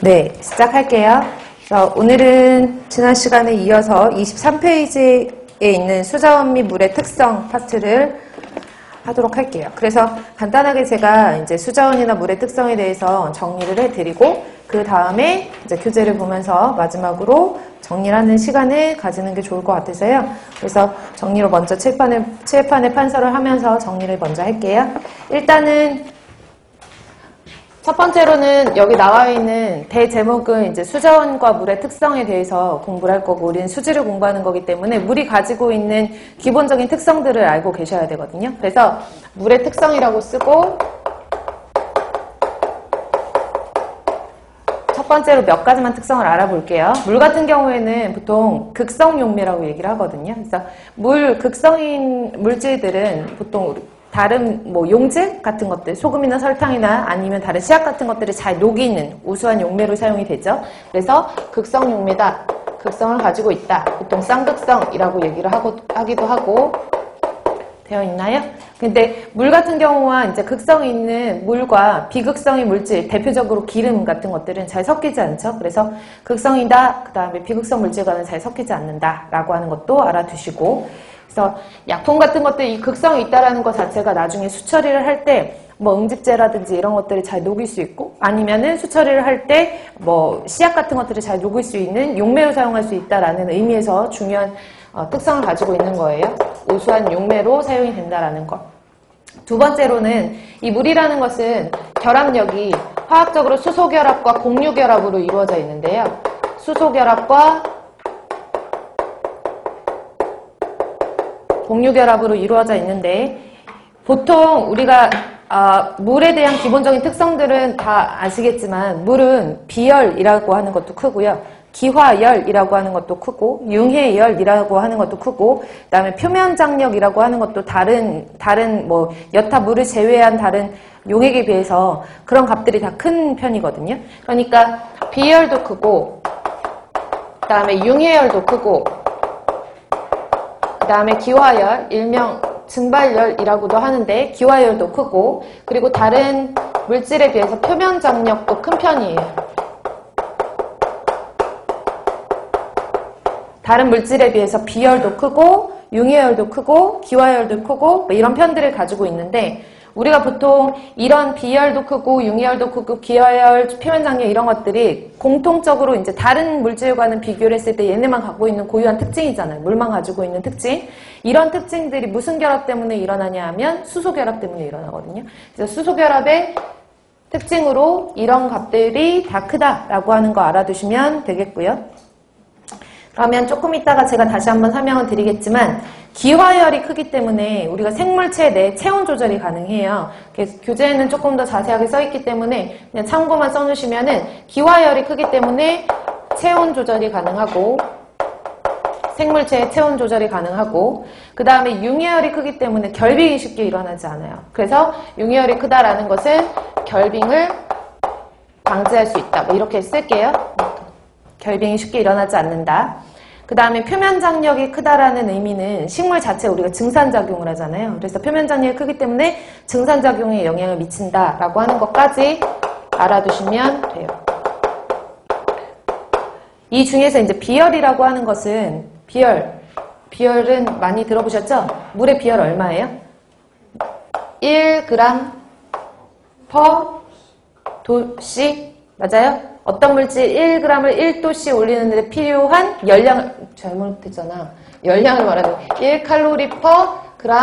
네, 시작할게요. 오늘은 지난 시간에 이어서 23페이지에 있는 수자원 및 물의 특성 파트를 하도록 할게요. 그래서 간단하게 제가 이제 수자원이나 물의 특성에 대해서 정리를 해드리고, 그 다음에 이제 교재를 보면서 마지막으로 정리를 하는 시간을 가지는 게 좋을 것 같아서요. 그래서 정리로 먼저 칠판에 판서를 하면서 정리를 먼저 할게요. 일단은 첫 번째로는 여기 나와 있는 대제목은 이제 수자원과 물의 특성에 대해서 공부를 할 거고, 우리는 수지를 공부하는 거기 때문에 물이 가지고 있는 기본적인 특성들을 알고 계셔야 되거든요. 그래서 물의 특성이라고 쓰고, 첫 번째로 몇 가지만 특성을 알아볼게요. 물 같은 경우에는 보통 극성용매라고 얘기를 하거든요. 그래서 극성인 물질들은 보통 다른 용질 같은 것들, 소금이나 설탕이나 아니면 다른 시약 같은 것들을 잘 녹이는 우수한 용매로 사용이 되죠. 그래서 극성 용매다, 극성을 가지고 있다, 보통 쌍극성이라고 얘기를 하기도 하고 되어 있나요? 근데 물 같은 경우와 이제 극성이 있는 물과 비극성의 물질, 대표적으로 기름 같은 것들은 잘 섞이지 않죠. 그래서 극성이다, 그 다음에 비극성 물질과는 잘 섞이지 않는다라고 하는 것도 알아두시고, 그래서 약품 같은 것들 이 극성이 있다라는 것 자체가 나중에 수처리를 할 때 응집제라든지 이런 것들이 잘 녹일 수 있고, 아니면은 수처리를 할 때 씨앗 같은 것들을 잘 녹일 수 있는 용매로 사용할 수 있다라는 의미에서 중요한 특성을 가지고 있는 거예요. 우수한 용매로 사용이 된다라는 것. 두 번째로는 이 물이라는 것은 결합력이 화학적으로 수소결합과 공유결합으로 이루어져 있는데요. 수소결합과 공유결합으로 이루어져 있는데, 보통 우리가 물에 대한 기본적인 특성들은 다 아시겠지만, 물은 비열이라고 하는 것도 크고요, 기화열이라고 하는 것도 크고, 융해열이라고 하는 것도 크고, 그 다음에 표면장력이라고 하는 것도 다른 여타 물을 제외한 다른 용액에 비해서 그런 값들이 다 큰 편이거든요. 그러니까 비열도 크고, 그 다음에 융해열도 크고, 그 다음에 기화열, 일명 증발열이라고도 하는데 기화열도 크고, 그리고 다른 물질에 비해서 표면 장력도 큰 편이에요. 다른 물질에 비해서 비열도 크고, 융해열도 크고, 기화열도 크고, 이런 편들을 가지고 있는데, 우리가 보통 이런 비열도 크고, 융해열도 크고, 기화열, 표면장력 이런 것들이 공통적으로 이제 다른 물질과는 비교를 했을 때 얘네만 갖고 있는 고유한 특징이잖아요. 물만 가지고 있는 특징. 이런 특징들이 무슨 결합 때문에 일어나냐 하면 수소 결합 때문에 일어나거든요. 그래서 수소 결합의 특징으로 이런 값들이 다 크다라고 하는 거 알아두시면 되겠고요. 그러면 조금 이따가 제가 다시 한번 설명을 드리겠지만, 기화열이 크기 때문에 우리가 생물체 내 체온 조절이 가능해요. 그래서 교재에는 조금 더 자세하게 써있기 때문에 그냥 참고만 써놓으시면은, 기화열이 크기 때문에 체온 조절이 가능하고, 생물체의 체온 조절이 가능하고, 그 다음에 융해열이 크기 때문에 결빙이 쉽게 일어나지 않아요. 그래서 융해열이 크다라는 것은 결빙을 방지할 수 있다, 이렇게 쓸게요. 결빙이 쉽게 일어나지 않는다. 그 다음에 표면장력이 크다라는 의미는 식물 자체 우리가 증산작용을 하잖아요. 그래서 표면장력이 크기 때문에 증산작용에 영향을 미친다라고 하는 것까지 알아두시면 돼요. 이 중에서 이제 비열이라고 하는 것은, 비열은 많이 들어보셨죠? 물의 비열 얼마예요? 1g per 도씨, 맞아요? 어떤 물질 1g을 1도씨 올리는데 필요한 열량을, 잘못했잖아. 열량을 말하는 1칼로리 per 그램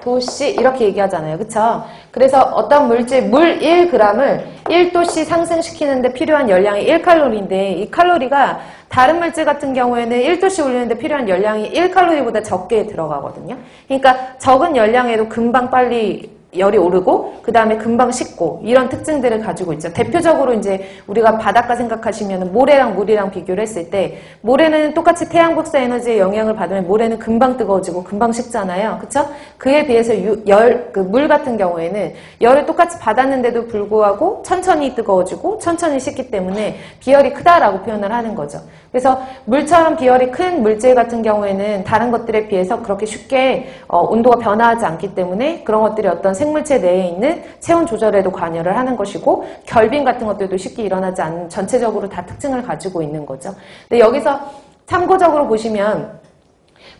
도씨 이렇게 얘기하잖아요. 그쵸? 그래서 어떤 물질, 물 1g을 1도씨 상승시키는데 필요한 열량이 1칼로리인데, 이 칼로리가 다른 물질 같은 경우에는 1도씨 올리는데 필요한 열량이 1칼로리보다 적게 들어가거든요. 그러니까 적은 열량에도 금방 빨리 열이 오르고, 그 다음에 금방 식고, 이런 특징들을 가지고 있죠. 대표적으로 이제 우리가 바닷가 생각하시면 모래랑 물이랑 비교를 했을 때, 모래는 똑같이 태양 복사 에너지의 영향을 받으면 모래는 금방 뜨거워지고 금방 식잖아요. 그쵸? 그에 비해서 물 같은 경우에는 열을 똑같이 받았는데도 불구하고 천천히 뜨거워지고 천천히 식기 때문에 비열이 크다라고 표현을 하는 거죠. 그래서 물처럼 비열이 큰 물질 같은 경우에는 다른 것들에 비해서 그렇게 쉽게 온도가 변화하지 않기 때문에 그런 것들이 어떤 생물체 내에 있는 체온 조절에도 관여를 하는 것이고 결빙 같은 것들도 쉽게 일어나지 않는 전체적으로 다 특징을 가지고 있는 거죠. 근데 여기서 참고적으로 보시면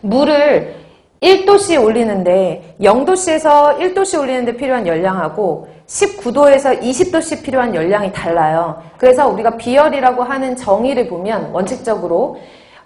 물을 1도씨 올리는데 0도씨에서 1도씨 올리는데 필요한 열량하고 19도에서 20도씨 필요한 열량이 달라요. 그래서 우리가 비열이라고 하는 정의를 보면 원칙적으로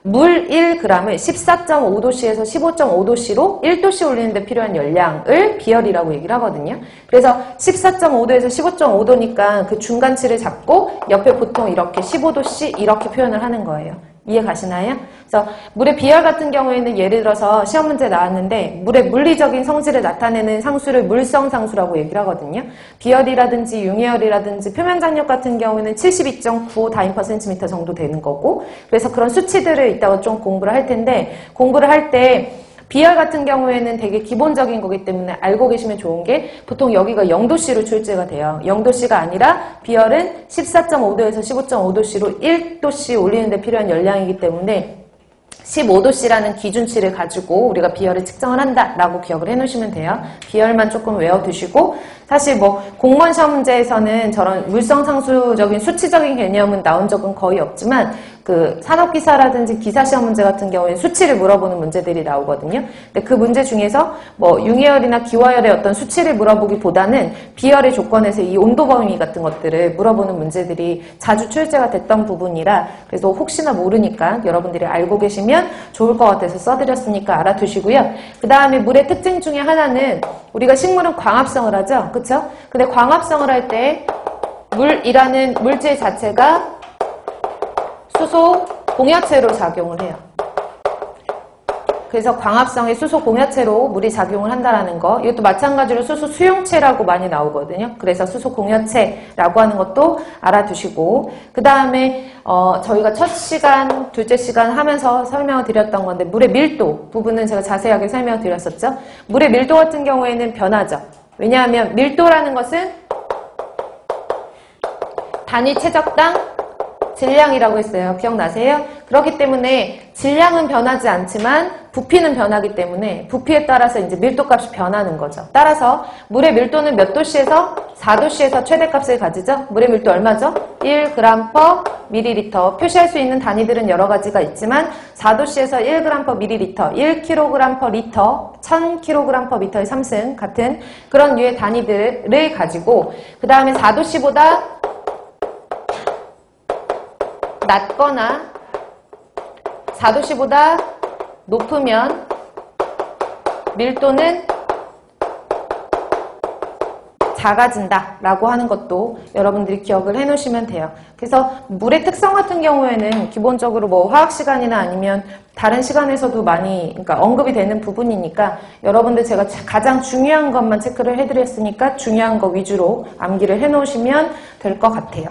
물 1g을 14.5도씨에서 15.5도씨로 1도씨 올리는데 필요한 열량을 비열이라고 얘기를 하거든요. 그래서 14.5도에서 15.5도니까 그 중간치를 잡고 옆에 보통 이렇게 15도씨 이렇게 표현을 하는 거예요. 이해 가시나요? 그래서 물의 비열 같은 경우에는 예를 들어서 시험 문제 나왔는데 물의 물리적인 성질을 나타내는 상수를 물성 상수라고 얘기를 하거든요. 비열이라든지 융해열이라든지 표면장력 같은 경우에는 72.95 다인/cm 정도 되는 거고, 그래서 그런 수치들을 이따가 좀 공부를 할 텐데, 공부를 할 때 비열 같은 경우에는 되게 기본적인 거기 때문에 알고 계시면 좋은 게 보통 여기가 0도씨로 출제가 돼요. 0도씨가 아니라 비열은 14.5도에서 15.5도씨로 1도씨 올리는 데 필요한 열량이기 때문에 15도씨라는 기준치를 가지고 우리가 비열을 측정을 한다라고 기억을 해놓으시면 돼요. 비열만 조금 외워두시고, 사실 뭐 공무원 시험 문제에서는 저런 물성상수적인 수치적인 개념은 나온 적은 거의 없지만 그 산업기사라든지 기사시험 문제 같은 경우에 수치를 물어보는 문제들이 나오거든요. 근데 그 문제 중에서 뭐 융해열이나 기화열의 어떤 수치를 물어보기보다는 비열의 조건에서 이 온도 범위 같은 것들을 물어보는 문제들이 자주 출제가 됐던 부분이라, 그래서 혹시나 모르니까 여러분들이 알고 계시면 좋을 것 같아서 써드렸으니까 알아두시고요. 그 다음에 물의 특징 중에 하나는 우리가 식물은 광합성을 하죠. 그쵸? 근데 광합성을 할 때 물이라는 물질 자체가 수소 공여체로 작용을 해요. 그래서 광합성의 수소 공여체로 물이 작용을 한다라는 거, 이것도 마찬가지로 수소 수용체라고 많이 나오거든요. 그래서 수소 공여체라고 하는 것도 알아두시고, 그 다음에 저희가 첫 시간, 둘째 시간 하면서 설명을 드렸던 건데 물의 밀도 부분은 제가 자세하게 설명을 드렸었죠. 물의 밀도 같은 경우에는 변하죠. 왜냐하면 밀도라는 것은 단위 최적당 질량이라고 했어요. 기억나세요? 그렇기 때문에 질량은 변하지 않지만 부피는 변하기 때문에 부피에 따라서 이제 밀도값이 변하는 거죠. 따라서 물의 밀도는 몇 도씨에서 4도씨에서 최대값을 가지죠. 물의 밀도 얼마죠? 1g/ml. 표시할 수 있는 단위들은 여러 가지가 있지만 4도씨에서 1g/ml, 1kg/L, 1000kg/m의 3승 같은 그런 류의 단위들을 가지고, 그 다음에 4도씨보다 낮거나 4도씨보다 높으면 밀도는 작아진다 라고 하는 것도 여러분들이 기억을 해 놓으시면 돼요. 그래서 물의 특성 같은 경우에는 기본적으로 뭐 화학 시간이나 아니면 다른 시간에서도 많이 그러니까 언급이 되는 부분이니까 여러분들 제가 가장 중요한 것만 체크를 해드렸으니까 중요한 거 위주로 암기를 해 놓으시면 될 것 같아요.